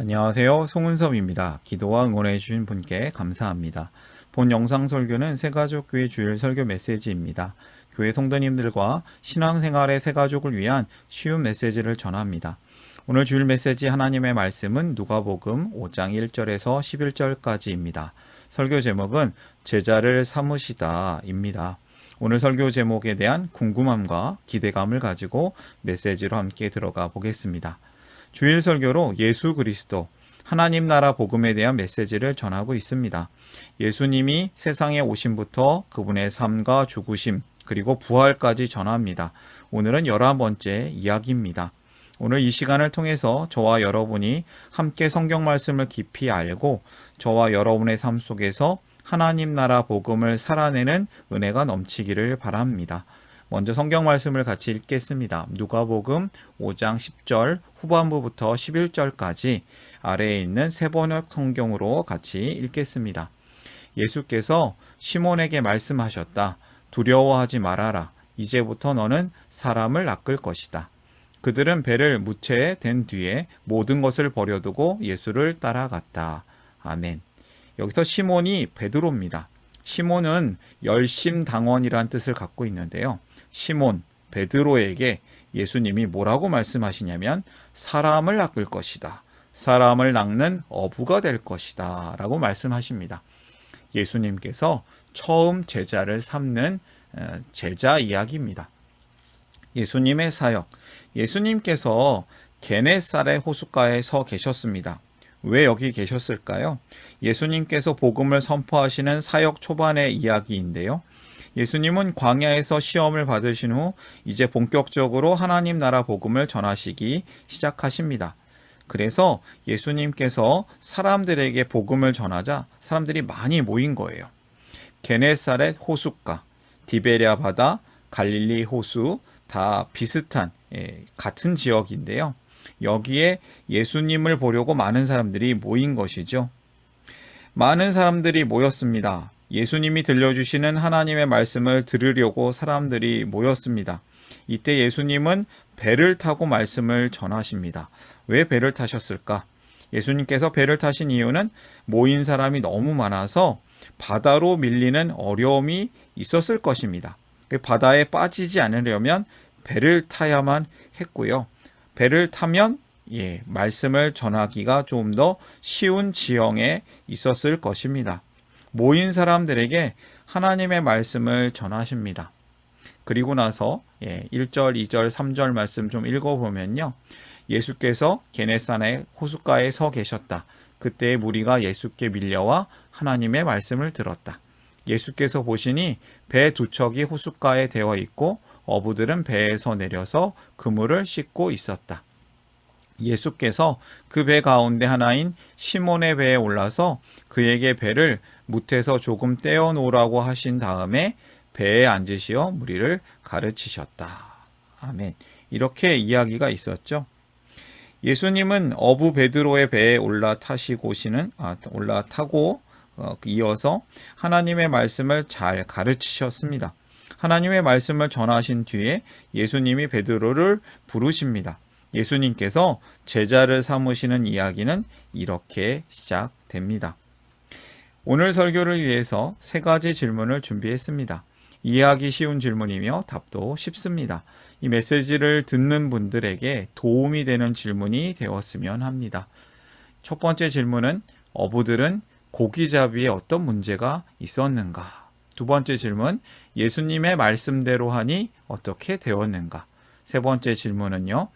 안녕하세요. 송은섭입니다. 기도와 응원해 주신 분께 감사합니다. 본 영상 설교는 새가족교회 주일 설교 메시지입니다. 교회 성도님들과 신앙생활의 새가족을 위한 쉬운 메시지를 전합니다. 오늘 주일 메시지 하나님의 말씀은 누가복음 5장 1절에서 11절까지입니다. 설교 제목은 제자를 삼으시다입니다. 오늘 설교 제목에 대한 궁금함과 기대감을 가지고 메시지로 함께 들어가 보겠습니다. 주일 설교로 예수 그리스도, 하나님 나라 복음에 대한 메시지를 전하고 있습니다. 예수님이 세상에 오심부터 그분의 삶과 죽으심, 그리고 부활까지 전합니다. 오늘은 11번째 이야기입니다. 오늘 이 시간을 통해서 저와 여러분이 함께 성경 말씀을 깊이 알고 저와 여러분의 삶 속에서 하나님 나라 복음을 살아내는 은혜가 넘치기를 바랍니다. 먼저 성경 말씀을 같이 읽겠습니다. 누가복음 5장 10절 후반부부터 11절까지 아래에 있는 세번역 성경으로 같이 읽겠습니다. 예수께서 시몬에게 말씀하셨다. 두려워하지 말아라. 이제부터 너는 사람을 낚을 것이다. 그들은 배를 무채에 댄 뒤에 모든 것을 버려두고 예수를 따라갔다. 아멘. 여기서 시몬이 베드로입니다. 시몬은 열심당원이란 뜻을 갖고 있는데요. 시몬, 베드로에게 예수님이 뭐라고 말씀하시냐면 사람을 낚을 것이다. 사람을 낚는 어부가 될 것이다. 라고 말씀하십니다. 예수님께서 처음 제자를 삼는 제자 이야기입니다. 예수님의 사역. 예수님께서 게네사렛 호숫가에 서 계셨습니다. 왜 여기 계셨을까요? 예수님께서 복음을 선포하시는 사역 초반의 이야기인데요. 예수님은 광야에서 시험을 받으신 후 이제 본격적으로 하나님 나라 복음을 전하시기 시작하십니다. 그래서 예수님께서 사람들에게 복음을 전하자 사람들이 많이 모인 거예요. 게네사렛 호숫가, 디베랴 바다, 갈릴리 호수 다 비슷한 같은 지역인데요. 여기에 예수님을 보려고 많은 사람들이 모인 것이죠. 많은 사람들이 모였습니다. 예수님이 들려주시는 하나님의 말씀을 들으려고 사람들이 모였습니다. 이때 예수님은 배를 타고 말씀을 전하십니다. 왜 배를 타셨을까? 예수님께서 배를 타신 이유는 모인 사람이 너무 많아서 바다로 밀리는 어려움이 있었을 것입니다. 바다에 빠지지 않으려면 배를 타야만 했고요. 배를 타면 말씀을 전하기가 좀 더 쉬운 지형에 있었을 것입니다. 모인 사람들에게 하나님의 말씀을 전하십니다. 그리고 나서 1절, 2절, 3절 말씀 좀 읽어보면요. 예수께서 게네사렛 호숫가에 서 계셨다. 그때 무리가 예수께 밀려와 하나님의 말씀을 들었다. 예수께서 보시니 배 두 척이 호숫가에 되어 있고 어부들은 배에서 내려서 그물을 씻고 있었다. 예수께서 그 배 가운데 하나인 시몬의 배에 올라서 그에게 배를 뭇에서 조금 떼어 놓으라고 하신 다음에 배에 앉으시어 무리를 가르치셨다. 아멘. 이렇게 이야기가 있었죠. 예수님은 어부 베드로의 배에 올라타고 이어서 하나님의 말씀을 잘 가르치셨습니다. 하나님의 말씀을 전하신 뒤에 예수님이 베드로를 부르십니다. 예수님께서 제자를 삼으시는 이야기는 이렇게 시작됩니다. 오늘 설교를 위해서 3가지 질문을 준비했습니다. 이해하기 쉬운 질문이며 답도 쉽습니다. 이 메시지를 듣는 분들에게 도움이 되는 질문이 되었으면 합니다. 첫 번째 질문은 어부들은 고기잡이에 어떤 문제가 있었는가? 두 번째 질문, 예수님의 말씀대로 하니 어떻게 되었는가? 세 번째 질문은요,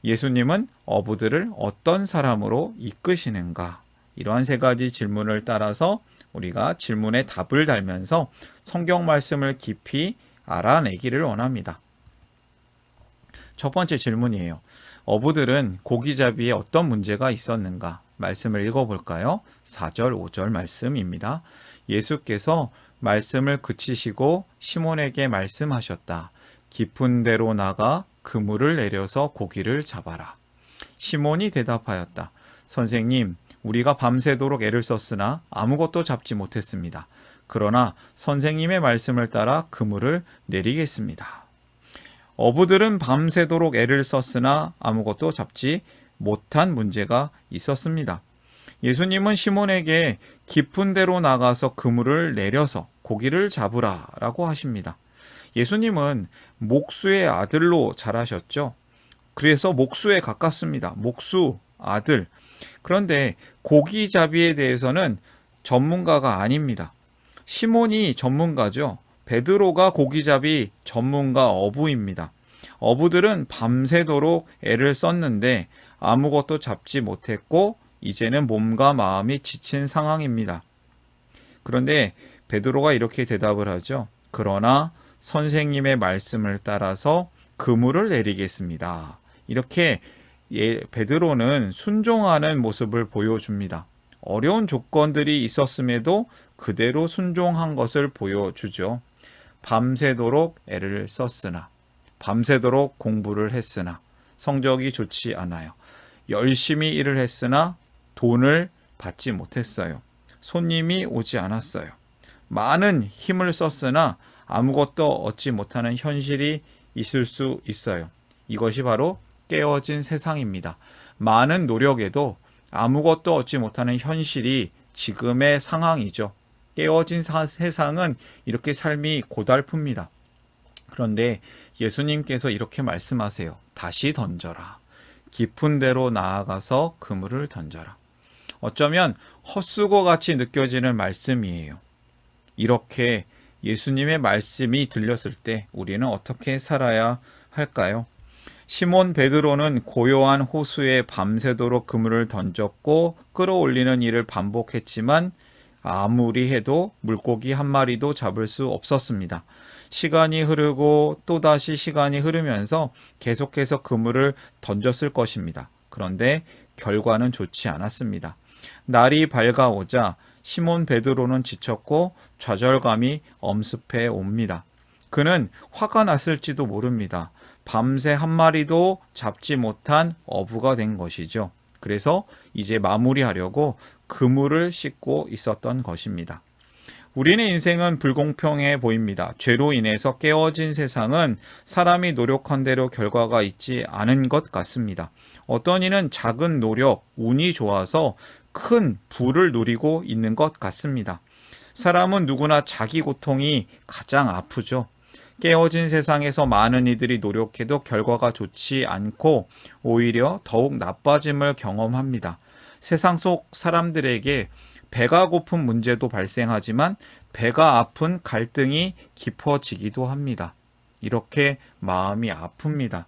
예수님은 어부들을 어떤 사람으로 이끄시는가? 이러한 3가지 질문을 따라서 우리가 질문에 답을 달면서 성경 말씀을 깊이 알아내기를 원합니다. 첫 번째 질문이에요. 어부들은 고기잡이에 어떤 문제가 있었는가? 말씀을 읽어볼까요? 4절, 5절 말씀입니다. 예수께서 말씀을 그치시고 시몬에게 말씀하셨다. 깊은 데로 나가 그물을 내려서 고기를 잡아라. 시몬이 대답하였다. 선생님, 우리가 밤새도록 애를 썼으나 아무것도 잡지 못했습니다. 그러나 선생님의 말씀을 따라 그물을 내리겠습니다. 어부들은 밤새도록 애를 썼으나 아무것도 잡지 못한 문제가 있었습니다. 예수님은 시몬에게 깊은 데로 나가서 그물을 내려서 고기를 잡으라라고 하십니다. 예수님은 목수의 아들로 자라셨죠. 그래서 목수에 가깝습니다. 목수, 아들. 그런데 고기잡이에 대해서는 전문가가 아닙니다. 시몬이 전문가죠. 베드로가 고기잡이 전문가 어부입니다. 어부들은 밤새도록 애를 썼는데 아무것도 잡지 못했고 이제는 몸과 마음이 지친 상황입니다. 그런데 베드로가 이렇게 대답을 하죠. 그러나 선생님의 말씀을 따라서 그물을 내리겠습니다. 이렇게 베드로는 순종하는 모습을 보여줍니다. 어려운 조건들이 있었음에도 그대로 순종한 것을 보여주죠. 밤새도록 애를 썼으나, 밤새도록 공부를 했으나 성적이 좋지 않아요. 열심히 일을 했으나 돈을 받지 못했어요. 손님이 오지 않았어요. 많은 힘을 썼으나 아무것도 얻지 못하는 현실이 있을 수 있어요. 이것이 바로 깨어진 세상입니다. 많은 노력에도 아무것도 얻지 못하는 현실이 지금의 상황이죠. 깨어진 세상은 이렇게 삶이 고달픕니다. 그런데 예수님께서 이렇게 말씀하세요. 다시 던져라. 깊은 데로 나아가서 그물을 던져라. 어쩌면 헛수고 같이 느껴지는 말씀이에요. 이렇게 예수님의 말씀이 들렸을 때 우리는 어떻게 살아야 할까요? 시몬 베드로는 고요한 호수에 밤새도록 그물을 던졌고 끌어올리는 일을 반복했지만 아무리 해도 물고기 한 마리도 잡을 수 없었습니다. 시간이 흐르고 또다시 시간이 흐르면서 계속해서 그물을 던졌을 것입니다. 그런데 결과는 좋지 않았습니다. 날이 밝아오자 시몬 베드로는 지쳤고 좌절감이 엄습해 옵니다. 그는 화가 났을지도 모릅니다. 밤새 한 마리도 잡지 못한 어부가 된 것이죠. 그래서 이제 마무리하려고 그물을 씻고 있었던 것입니다. 우리의 인생은 불공평해 보입니다. 죄로 인해서 깨어진 세상은 사람이 노력한 대로 결과가 있지 않은 것 같습니다. 어떤 이는 작은 노력, 운이 좋아서 큰 부를 누리고 있는 것 같습니다. 사람은 누구나 자기 고통이 가장 아프죠. 깨어진 세상에서 많은 이들이 노력해도 결과가 좋지 않고 오히려 더욱 나빠짐을 경험합니다. 세상 속 사람들에게 배가 고픈 문제도 발생하지만 배가 아픈 갈등이 깊어지기도 합니다. 이렇게 마음이 아픕니다.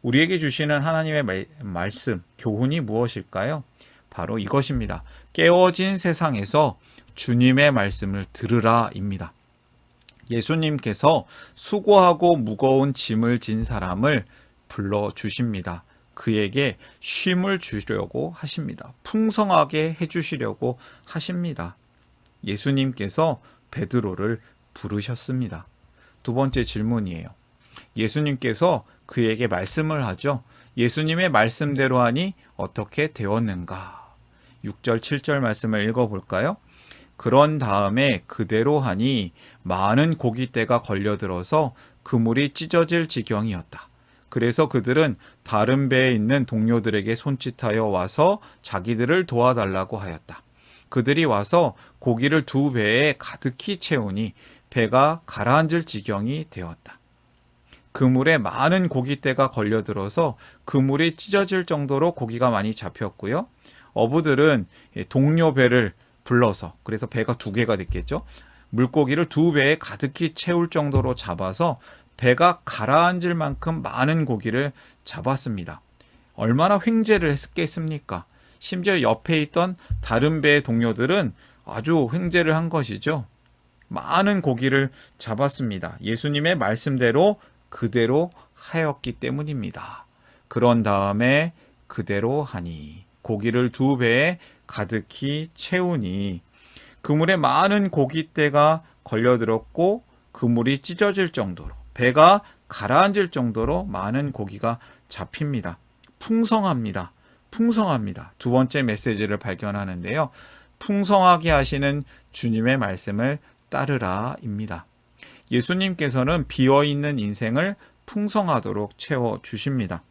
우리에게 주시는 하나님의 말씀, 교훈이 무엇일까요? 바로 이것입니다. 깨어진 세상에서 주님의 말씀을 들으라입니다. 예수님께서 수고하고 무거운 짐을 진 사람을 불러주십니다. 그에게 쉼을 주려고 하십니다. 풍성하게 해주시려고 하십니다. 예수님께서 베드로를 부르셨습니다. 두 번째 질문이에요. 예수님께서 그에게 말씀을 하죠. 예수님의 말씀대로 하니 어떻게 되었는가? 6절, 7절 말씀을 읽어볼까요? 그런 다음에 그대로 하니 많은 고깃대가 걸려들어서 그물이 찢어질 지경이었다. 그래서 그들은 다른 배에 있는 동료들에게 손짓하여 와서 자기들을 도와달라고 하였다. 그들이 와서 고기를 2배에 가득히 채우니 배가 가라앉을 지경이 되었다. 그물에 많은 고깃대가 걸려들어서 그물이 찢어질 정도로 고기가 많이 잡혔고요. 어부들은 동료 배를 불러서, 그래서 배가 2개가 됐겠죠. 물고기를 2배에 가득히 채울 정도로 잡아서 배가 가라앉을 만큼 많은 고기를 잡았습니다. 얼마나 횡재를 했겠습니까? 심지어 옆에 있던 다른 배의 동료들은 아주 횡재를 한 것이죠. 많은 고기를 잡았습니다. 예수님의 말씀대로 그대로 하였기 때문입니다. 그런 다음에 그대로 하니 고기를 2배에 가득히 채우니 그물에 많은 고깃대가 걸려들었고 그물이 찢어질 정도로 배가 가라앉을 정도로 많은 고기가 잡힙니다. 풍성합니다. 풍성합니다. 두 번째 메시지를 발견하는데요. 풍성하게 하시는 주님의 말씀을 따르라입니다. 예수님께서는 비어있는 인생을 풍성하도록 채워주십니다.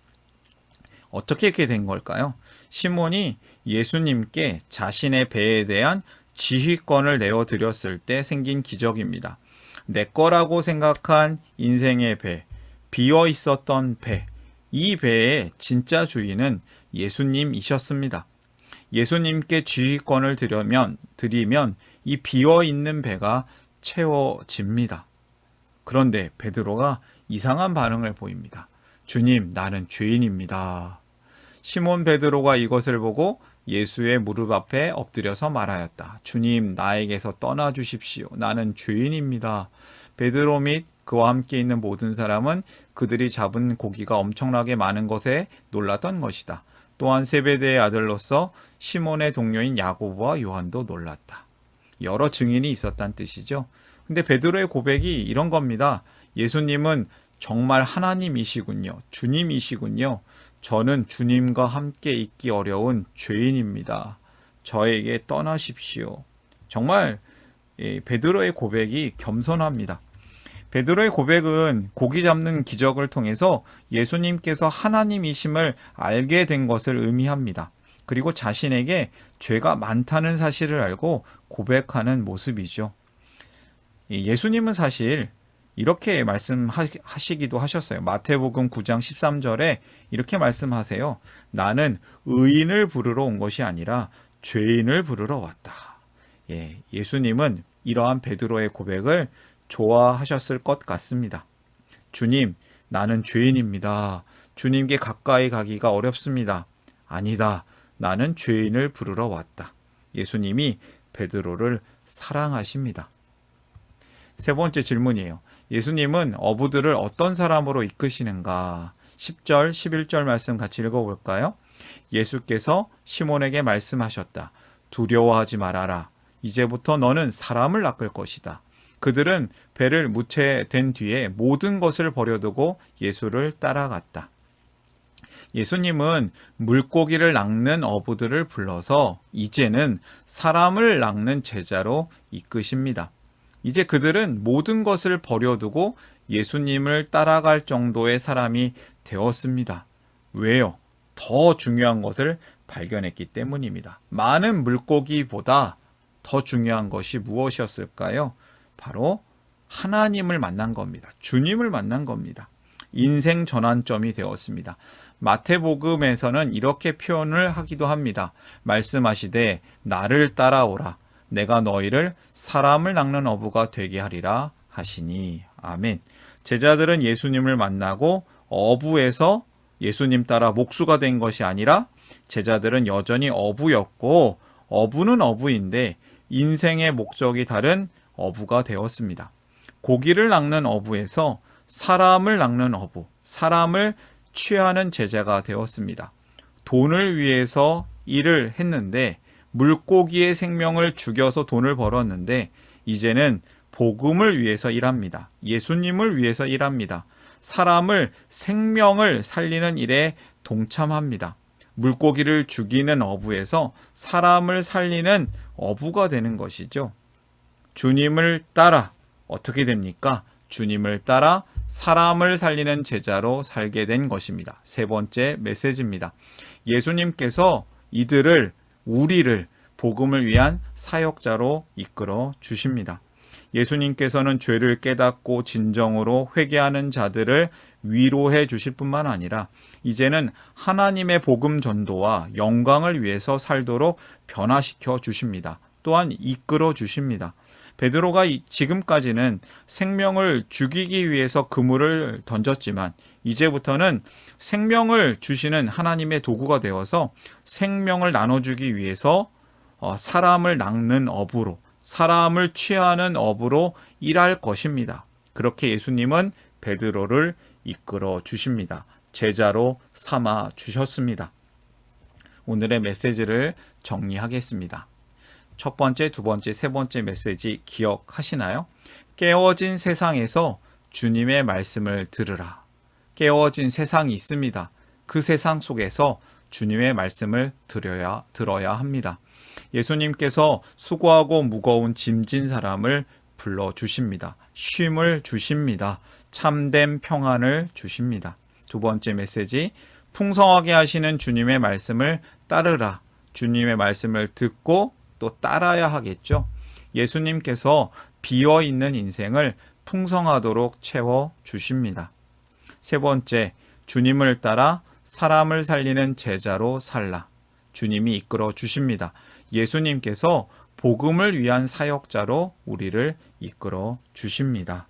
어떻게 이렇게 된 걸까요? 시몬이 예수님께 자신의 배에 대한 지휘권을 내어드렸을 때 생긴 기적입니다. 내 거라고 생각한 인생의 배, 비어 있었던 배, 이 배의 진짜 주인은 예수님이셨습니다. 예수님께 지휘권을 드리면 이 비어 있는 배가 채워집니다. 그런데 베드로가 이상한 반응을 보입니다. 주님, 나는 죄인입니다. 시몬 베드로가 이것을 보고 예수의 무릎 앞에 엎드려서 말하였다. 주님, 나에게서 떠나 주십시오. 나는 죄인입니다. 베드로 및 그와 함께 있는 모든 사람은 그들이 잡은 고기가 엄청나게 많은 것에 놀랐던 것이다. 또한 세베대의 아들로서 시몬의 동료인 야고보와 요한도 놀랐다. 여러 증인이 있었다는 뜻이죠. 근데 베드로의 고백이 이런 겁니다. 예수님은 정말 하나님이시군요. 주님이시군요. 저는 주님과 함께 있기 어려운 죄인입니다. 저에게 떠나십시오. 정말 베드로의 고백이 겸손합니다. 베드로의 고백은 고기 잡는 기적을 통해서 예수님께서 하나님이심을 알게 된 것을 의미합니다. 그리고 자신에게 죄가 많다는 사실을 알고 고백하는 모습이죠. 예수님은 사실 이렇게 말씀하시기도 하셨어요. 마태복음 9장 13절에 이렇게 말씀하세요. 나는 의인을 부르러 온 것이 아니라 죄인을 부르러 왔다. 예수님은 이러한 베드로의 고백을 좋아하셨을 것 같습니다. 주님, 나는 죄인입니다. 주님께 가까이 가기가 어렵습니다. 아니다. 나는 죄인을 부르러 왔다. 예수님이 베드로를 사랑하십니다. 세 번째 질문이에요. 예수님은 어부들을 어떤 사람으로 이끄시는가? 10절, 11절 말씀 같이 읽어볼까요? 예수께서 시몬에게 말씀하셨다. 두려워하지 말아라. 이제부터 너는 사람을 낚을 것이다. 그들은 배를 무채된 뒤에 모든 것을 버려두고 예수를 따라갔다. 예수님은 물고기를 낚는 어부들을 불러서 이제는 사람을 낚는 제자로 이끄십니다. 이제 그들은 모든 것을 버려두고 예수님을 따라갈 정도의 사람이 되었습니다. 왜요? 더 중요한 것을 발견했기 때문입니다. 많은 물고기보다 더 중요한 것이 무엇이었을까요? 바로 하나님을 만난 겁니다. 주님을 만난 겁니다. 인생 전환점이 되었습니다. 마태복음에서는 이렇게 표현을 하기도 합니다. 말씀하시되 나를 따라오라. 내가 너희를 사람을 낚는 어부가 되게 하리라 하시니. 아멘. 제자들은 예수님을 만나고 어부에서 예수님 따라 목수가 된 것이 아니라 제자들은 여전히 어부였고 어부는 어부인데 인생의 목적이 다른 어부가 되었습니다. 고기를 낚는 어부에서 사람을 낚는 어부, 사람을 취하는 제자가 되었습니다. 돈을 위해서 일을 했는데 물고기의 생명을 죽여서 돈을 벌었는데 이제는 복음을 위해서 일합니다. 예수님을 위해서 일합니다. 사람을 생명을 살리는 일에 동참합니다. 물고기를 죽이는 어부에서 사람을 살리는 어부가 되는 것이죠. 주님을 따라 어떻게 됩니까? 주님을 따라 사람을 살리는 제자로 살게 된 것입니다. 세 번째 메시지입니다. 예수님께서 우리를 복음을 위한 사역자로 이끌어 주십니다. 예수님께서는 죄를 깨닫고 진정으로 회개하는 자들을 위로해 주실 뿐만 아니라 이제는 하나님의 복음 전도와 영광을 위해서 살도록 변화시켜 주십니다. 또한 이끌어 주십니다. 베드로가 지금까지는 생명을 죽이기 위해서 그물을 던졌지만 이제부터는 생명을 주시는 하나님의 도구가 되어서 생명을 나눠주기 위해서 사람을 낚는 어부로, 사람을 취하는 어부로 일할 것입니다. 그렇게 예수님은 베드로를 이끌어 주십니다. 제자로 삼아 주셨습니다. 오늘의 메시지를 정리하겠습니다. 첫 번째, 두 번째, 세 번째 메시지 기억하시나요? 깨어진 세상에서 주님의 말씀을 들으라. 깨어진 세상이 있습니다. 그 세상 속에서 주님의 말씀을 들어야 합니다. 예수님께서 수고하고 무거운 짐진 사람을 불러주십니다. 쉼을 주십니다. 참된 평안을 주십니다. 두 번째 메시지, 풍성하게 하시는 주님의 말씀을 따르라. 주님의 말씀을 듣고 또 따라야 하겠죠. 예수님께서 비어 있는 인생을 풍성하도록 채워 주십니다. 세 번째, 주님을 따라 사람을 살리는 제자로 살라. 주님이 이끌어 주십니다. 예수님께서 복음을 위한 사역자로 우리를 이끌어 주십니다.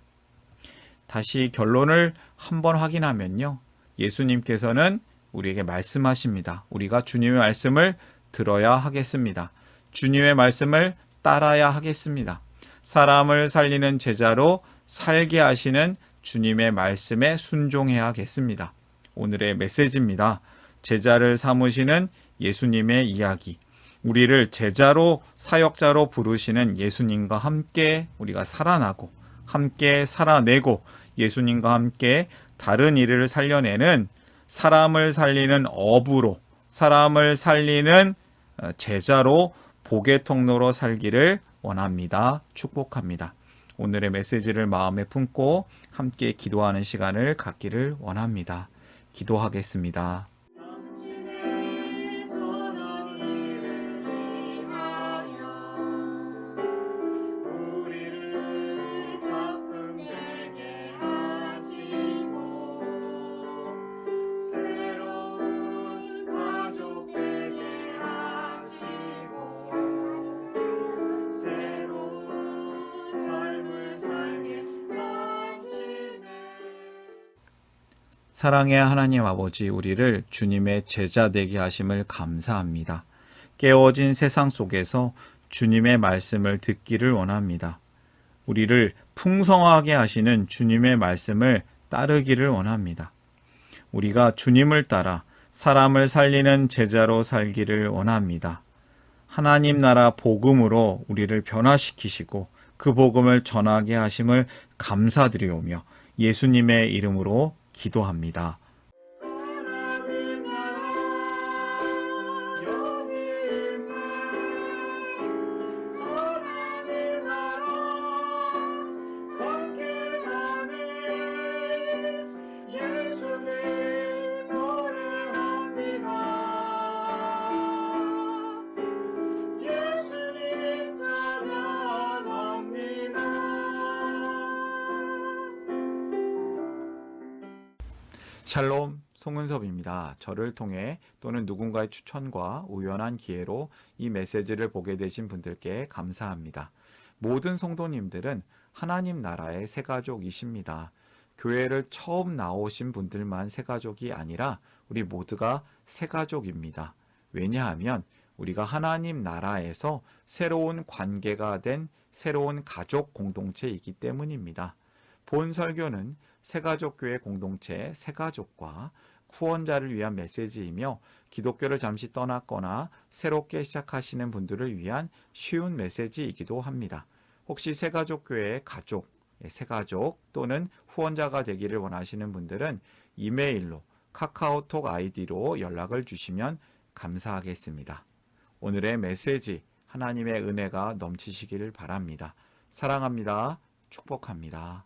다시 결론을 한번 확인하면요. 예수님께서는 우리에게 말씀하십니다. 우리가 주님의 말씀을 들어야 하겠습니다. 주님의 말씀을 따라야 하겠습니다. 사람을 살리는 제자로 살게 하시는 주님의 말씀에 순종해야겠습니다. 오늘의 메시지입니다. 제자를 삼으시는 예수님의 이야기. 우리를 제자로 사역자로 부르시는 예수님과 함께 우리가 살아나고 함께 살아내고 예수님과 함께 다른 일을 살려내는 사람을 살리는 어부로 사람을 살리는 제자로 복의 통로로 살기를 원합니다. 축복합니다. 오늘의 메시지를 마음에 품고 함께 기도하는 시간을 갖기를 원합니다. 기도하겠습니다. 사랑의 하나님 아버지, 우리를 주님의 제자 되게 하심을 감사합니다. 깨어진 세상 속에서 주님의 말씀을 듣기를 원합니다. 우리를 풍성하게 하시는 주님의 말씀을 따르기를 원합니다. 우리가 주님을 따라 사람을 살리는 제자로 살기를 원합니다. 하나님 나라 복음으로 우리를 변화시키시고 그 복음을 전하게 하심을 감사드리오며 예수님의 이름으로 기도합니다. 샬롬, 송은섭입니다. 저를 통해 또는 누군가의 추천과 우연한 기회로 이 메시지를 보게 되신 분들께 감사합니다. 모든 성도님들은 하나님 나라의 새가족이십니다. 교회를 처음 나오신 분들만 새가족이 아니라 우리 모두가 새가족입니다. 왜냐하면 우리가 하나님 나라에서 새로운 관계가 된 새로운 가족 공동체이기 때문입니다. 본 설교는 새가족교회 공동체 새가족과 후원자를 위한 메시지이며 기독교를 잠시 떠났거나 새롭게 시작하시는 분들을 위한 쉬운 메시지이기도 합니다. 혹시 새가족교회의 가족, 새가족 또는 후원자가 되기를 원하시는 분들은 이메일로 카카오톡 아이디로 연락을 주시면 감사하겠습니다. 오늘의 메시지, 하나님의 은혜가 넘치시기를 바랍니다. 사랑합니다. 축복합니다.